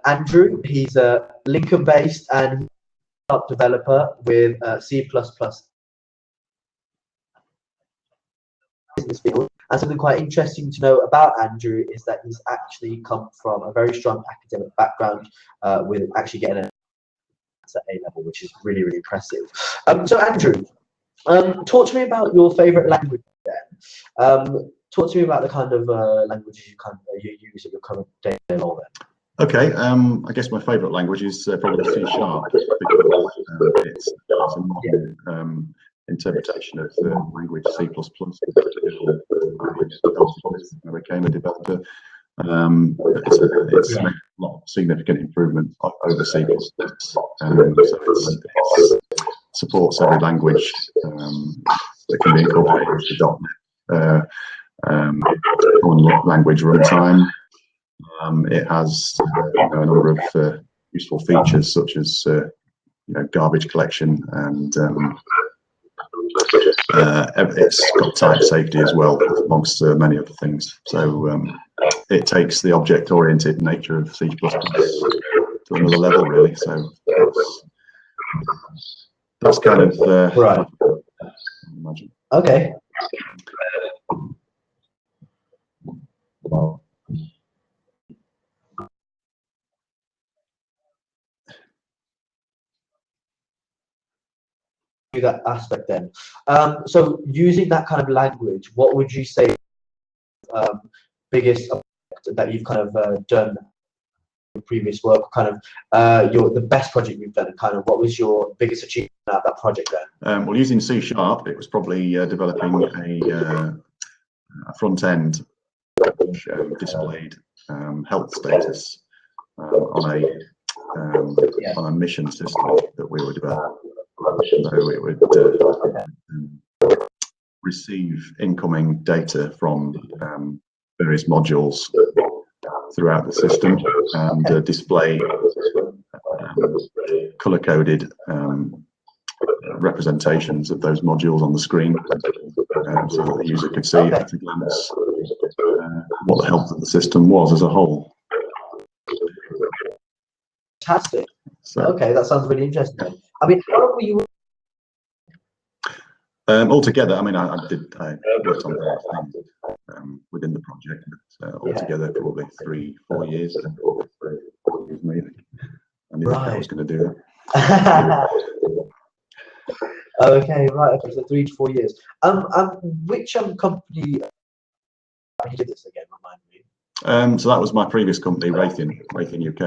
Andrew. He's a Lincoln-based and developer with C++ business field. And something quite interesting to know about Andrew is that he's actually come from a very strong academic background, with actually getting at A level, which is really, really impressive. So Andrew, talk to me about your favorite language then. Talk to me about the kind of languages you use at your current day-to-day role then. Okay, I guess my favourite language is probably C#, because it's a modern interpretation of the language C++. I became a developer. It's made a lot of significant improvement over C++. So it supports every language that can be incorporated into .NET on language runtime. It has a number of useful features such as garbage collection, and it's got type safety as well, amongst many other things. So it takes the object-oriented nature of C++ to another level, really. So that's kind of right. Imagine. Okay. That aspect then. So using that kind of language, what would you say biggest that you've kind of done in previous work, kind of the best project you've done, and kind of what was your biggest achievement out of that project then? Well, using C#, it was probably developing a front end which displayed health status on a mission system that we were developing. So it would receive incoming data from various modules throughout the system and display color-coded representations of those modules on the screen, so that the user could see at a glance what the health of the system was as a whole. Fantastic. So, okay, that sounds really interesting. I mean, how long were you? Altogether, I mean, I worked on various things within the project, but altogether probably 3-4 years. Maybe. I knew I was going to do that. Okay, right. Okay, so 3 to 4 years. Which company you did this again? Remind me. So that was my previous company, Raytheon UK.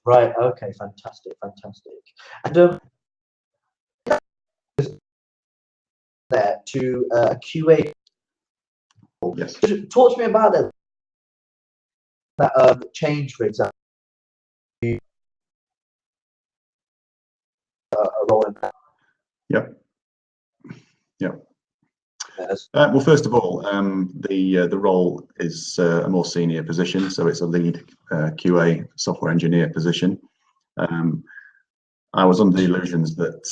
Right. Okay, fantastic. And there to QA. Yes. Talk to me about that change, for example. A role in that. Yep. Well, first of all, the role is a more senior position, so it's a lead QA software engineer position. I was under the illusions that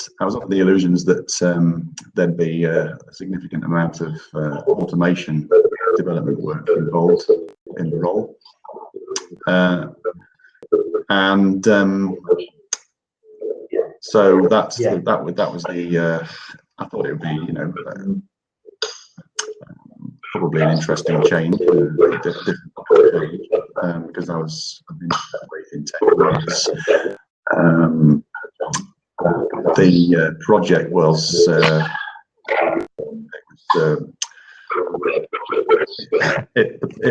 there'd be a significant amount of automation development work involved in the role, and so that was the I thought it would be probably an interesting change, because I've been in 10 years. The project was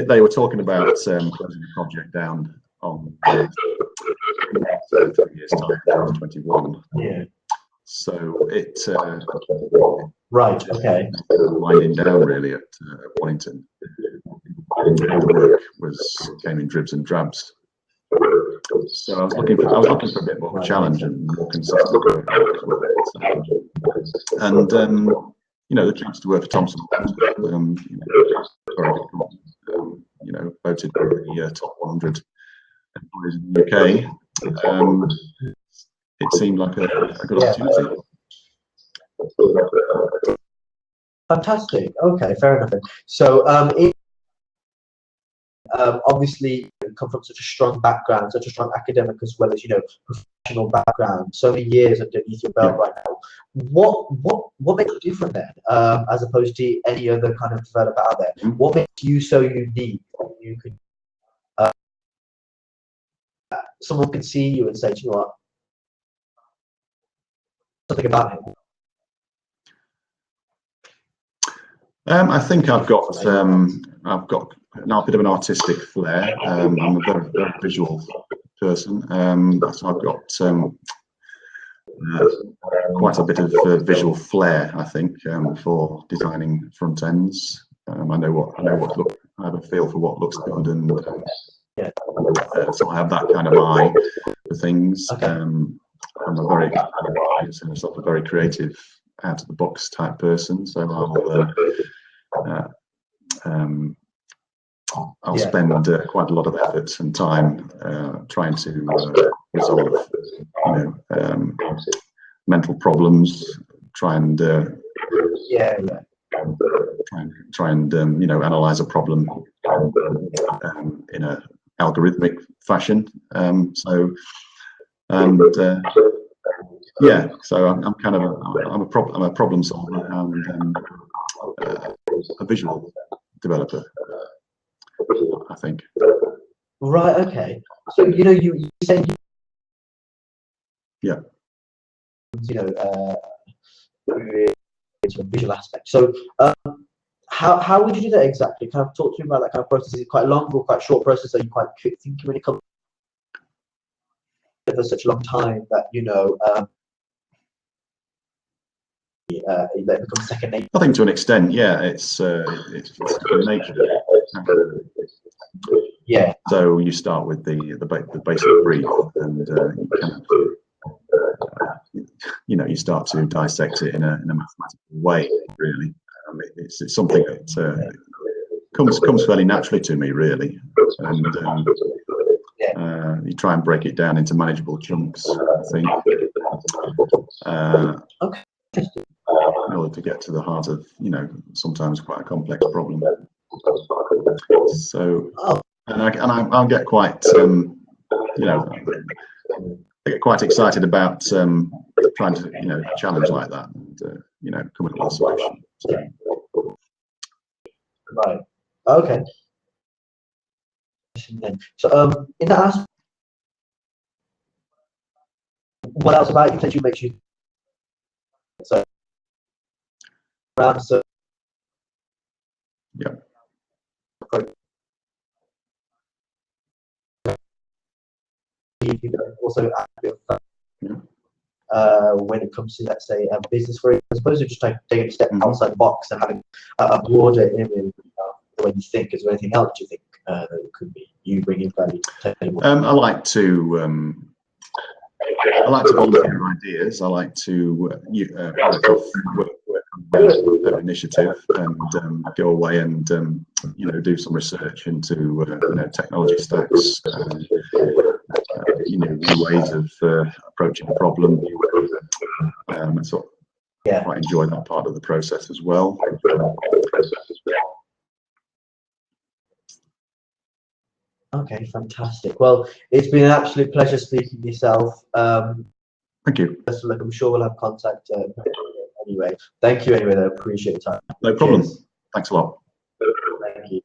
they were talking about closing the project down on 3 years time, 2021. Yeah. So it right. Okay. winding down really at Wellington. The work came in dribs and drabs. So I was looking for a bit more of a challenge and more consistent work with it. And the chance to work for Thomson, voted the top 100 employees in the UK. It seemed like a good opportunity. Fantastic. Okay, fair enough. So, obviously you come from such a strong background, such a strong academic as well as professional background, so many years underneath your belt right now. What makes you different then, as opposed to any other kind of developer out there? What makes you so unique that you could someone can see you and say, you know what, something about him? I think I've got now a bit of an artistic flair. I'm a very, very visual person, so I've got quite a bit of visual flair, I think, for designing front ends. I have a feel for what looks good, and so I have that kind of eye for things. Okay. I'm a very sort of very creative, out of the box type person, so I'll spend quite a lot of effort and time trying to resolve mental problems, try and analyze a problem in a algorithmic fashion. So I'm a problem solver and a visual developer, I think. Right. Okay. So you say it's a visual aspect. So how would you do that exactly? Kind of talk to me about that kind of process. Is it quite long or quite short process? Are you quite quick thinking when it comes for such a long time that it becomes second nature? I think to an extent, yeah, it's nature. Yeah. So you start with the basic brief, and you start to dissect it in a mathematical way. Really, it's something that comes fairly naturally to me, really, and you try and break it down into manageable chunks, I think, in order to get to the heart of sometimes quite a complex problem. So, and I'll get quite I get quite excited about trying to challenge like that, and come up with a solution. Right. Okay. So in that aspect, what else about you potentially makes you so around so yeah. Also when it comes to, let's say, a business, for as opposed to just taking a step outside the box and having a broader image the way you think. Is there anything else you think that it could be you bringing value to the table? I like to volunteer ideas. I like to work on initiative and go away and do some research into technology stacks, new ways of approaching a problem. So I quite enjoy that part of the process as well. Okay, fantastic. Well, it's been an absolute pleasure speaking to yourself. Thank you. Look, I'm sure we'll have contact anyway. Thank you anyway, though. Appreciate your time. No problem. Cheers. Thanks a lot. Thank you.